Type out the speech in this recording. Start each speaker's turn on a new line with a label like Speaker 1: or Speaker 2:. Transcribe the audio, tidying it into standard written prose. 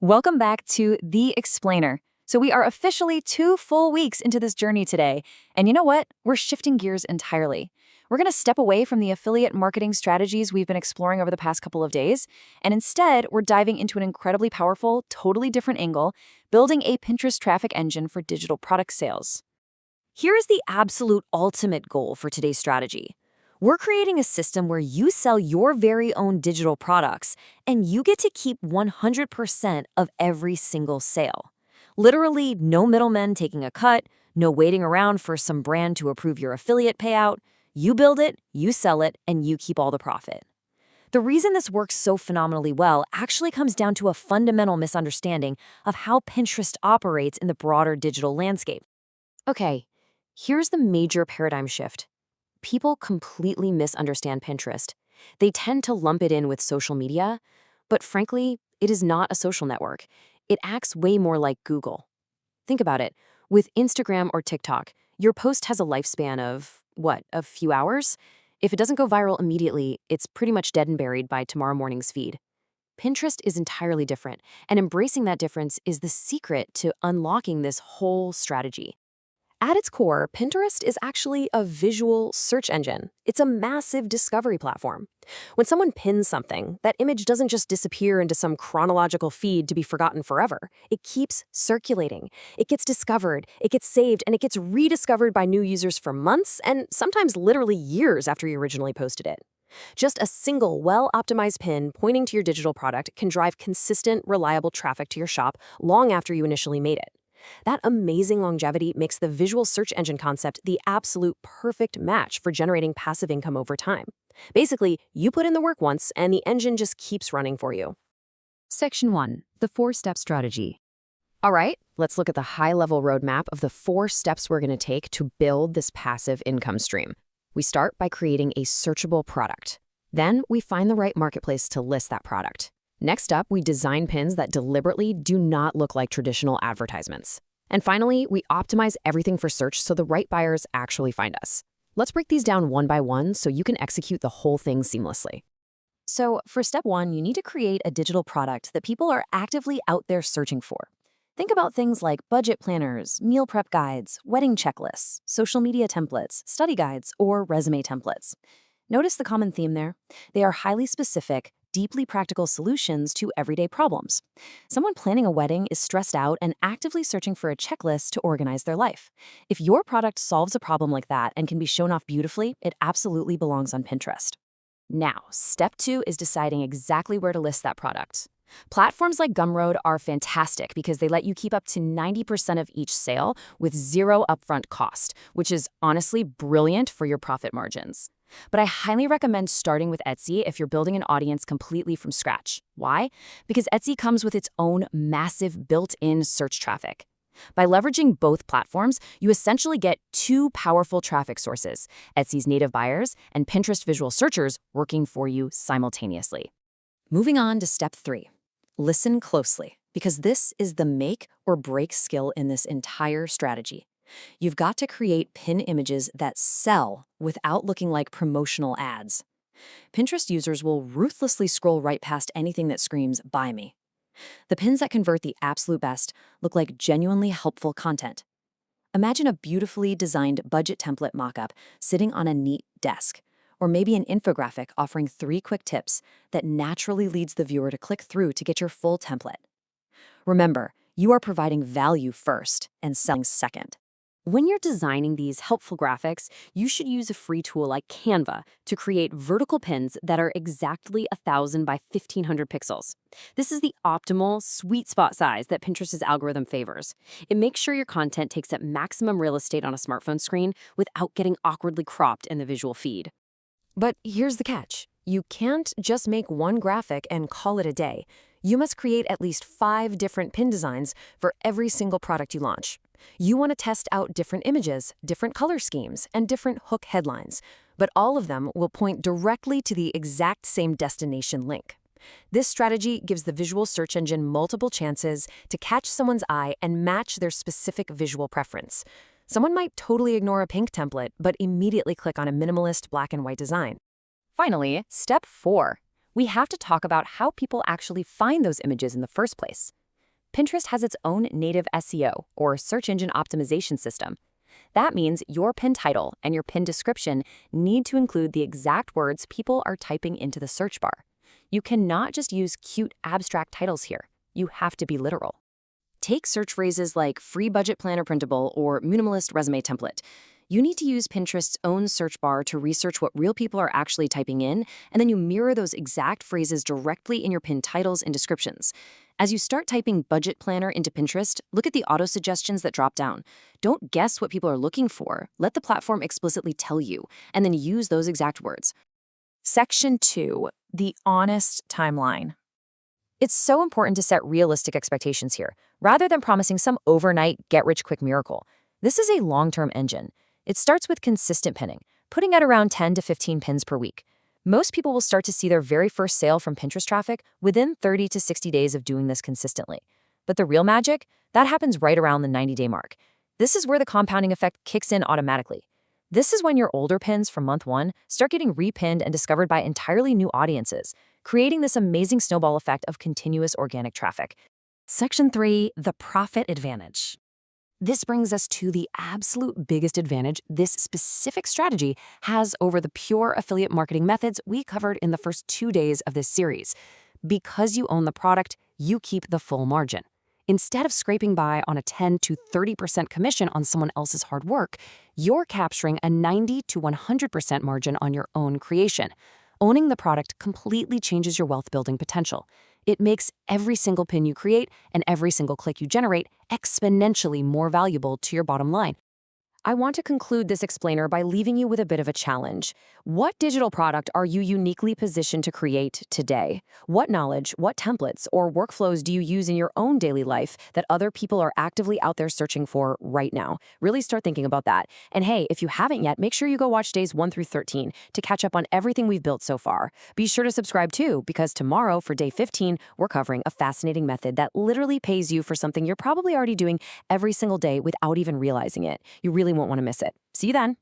Speaker 1: Welcome back to The Explainer. So we are officially 2 full weeks into this journey today. And you know what? We're shifting gears entirely. We're going to step away from the affiliate marketing strategies we've been exploring over the past couple of days, and instead, we're diving into an incredibly powerful, totally different angle, building a Pinterest traffic engine for digital product sales. Here is the absolute ultimate goal for today's strategy. We're creating a system where you sell your very own digital products, and you get to keep 100% of every single sale. Literally, no middlemen taking a cut, no waiting around for some brand to approve your affiliate payout. You build it, you sell it, and you keep all the profit. The reason this works so phenomenally well actually comes down to a fundamental misunderstanding of how Pinterest operates in the broader digital landscape. Okay, here's the major paradigm shift. People completely misunderstand Pinterest. They tend to lump it in with social media, but frankly, it is not a social network. It acts way more like Google. Think about it. With Instagram or TikTok, your post has a lifespan of, a few hours? If it doesn't go viral immediately, it's pretty much dead and buried by tomorrow morning's feed. Pinterest is entirely different, and embracing that difference is the secret to unlocking this whole strategy. At its core, Pinterest is actually a visual search engine. It's a massive discovery platform. When someone pins something, that image doesn't just disappear into some chronological feed to be forgotten forever. It keeps circulating. It gets discovered, it gets saved, and it gets rediscovered by new users for months and sometimes literally years after you originally posted it. Just a single, well-optimized pin pointing to your digital product can drive consistent, reliable traffic to your shop long after you initially made it. That amazing longevity makes the visual search engine concept the absolute perfect match for generating passive income over time. Basically, you put in the work once, and the engine just keeps running for you. Section 1. The 4-step strategy. All right, let's look at the high-level roadmap of the 4 steps we're going to take to build this passive income stream. We start by creating a searchable product. Then we find the right marketplace to list that product. Next up, we design pins that deliberately do not look like traditional advertisements. And finally, we optimize everything for search so the right buyers actually find us. Let's break these down one by one so you can execute the whole thing seamlessly. So for step 1, you need to create a digital product that people are actively out there searching for. Think about things like budget planners, meal prep guides, wedding checklists, social media templates, study guides, or resume templates. Notice the common theme there? They are highly specific, deeply practical solutions to everyday problems. Someone planning a wedding is stressed out and actively searching for a checklist to organize their life. If your product solves a problem like that and can be shown off beautifully, it absolutely belongs on Pinterest. Now, step 2 is deciding exactly where to list that product. Platforms like Gumroad are fantastic because they let you keep up to 90% of each sale with zero upfront cost, which is honestly brilliant for your profit margins. But I highly recommend starting with Etsy if you're building an audience completely from scratch. Why? Because Etsy comes with its own massive built-in search traffic. By leveraging both platforms, you essentially get 2 powerful traffic sources, Etsy's native buyers and Pinterest visual searchers working for you simultaneously. Moving on to step 3. Listen closely, because this is the make or break skill in this entire strategy. You've got to create pin images that sell without looking like promotional ads. Pinterest users will ruthlessly scroll right past anything that screams, "Buy me." The pins that convert the absolute best look like genuinely helpful content. Imagine a beautifully designed budget template mockup sitting on a neat desk, or maybe an infographic offering 3 quick tips that naturally leads the viewer to click through to get your full template. Remember, you are providing value first and selling second. When you're designing these helpful graphics, you should use a free tool like Canva to create vertical pins that are exactly 1,000 by 1,500 pixels. This is the optimal, sweet spot size that Pinterest's algorithm favors. It makes sure your content takes up maximum real estate on a smartphone screen without getting awkwardly cropped in the visual feed. But here's the catch. You can't just make one graphic and call it a day. You must create at least 5 different pin designs for every single product you launch. You want to test out different images, different color schemes, and different hook headlines, but all of them will point directly to the exact same destination link. This strategy gives the visual search engine multiple chances to catch someone's eye and match their specific visual preference. Someone might totally ignore a pink template, but immediately click on a minimalist black and white design. Finally, step 4. We have to talk about how people actually find those images in the first place. Pinterest has its own native SEO, or search engine optimization system. That means your pin title and your pin description need to include the exact words people are typing into the search bar. You cannot just use cute, abstract titles here. You have to be literal. Take search phrases like free budget planner printable or minimalist resume template. You need to use Pinterest's own search bar to research what real people are actually typing in, and then you mirror those exact phrases directly in your pin titles and descriptions. As you start typing budget planner into Pinterest, look at the auto suggestions that drop down. Don't guess what people are looking for. Let the platform explicitly tell you, and then use those exact words. Section 2, the honest timeline. It's so important to set realistic expectations here, rather than promising some overnight get-rich-quick miracle. This is a long-term engine. It starts with consistent pinning, putting out around 10 to 15 pins per week. Most people will start to see their very first sale from Pinterest traffic within 30 to 60 days of doing this consistently. But the real magic, that happens right around the 90-day mark. This is where the compounding effect kicks in automatically. This is when your older pins from month 1 start getting repinned and discovered by entirely new audiences, creating this amazing snowball effect of continuous organic traffic. Section 3, the profit advantage. This brings us to the absolute biggest advantage this specific strategy has over the pure affiliate marketing methods we covered in the first 2 days of this series. Because you own the product, you keep the full margin. Instead of scraping by on a 10 to 30% commission on someone else's hard work, you're capturing a 90 to 100% margin on your own creation. Owning the product completely changes your wealth building potential. It makes every single pin you create and every single click you generate exponentially more valuable to your bottom line. I want to conclude this explainer by leaving you with a bit of a challenge. What digital product are you uniquely positioned to create today? What knowledge, what templates, or workflows do you use in your own daily life that other people are actively out there searching for right now? Really start thinking about that. And hey, if you haven't yet, make sure you go watch days 1 through 13 to catch up on everything we've built so far. Be sure to subscribe too, because tomorrow for day 15, we're covering a fascinating method that literally pays you for something you're probably already doing every single day without even realizing it. You really won't want to miss it. See you then.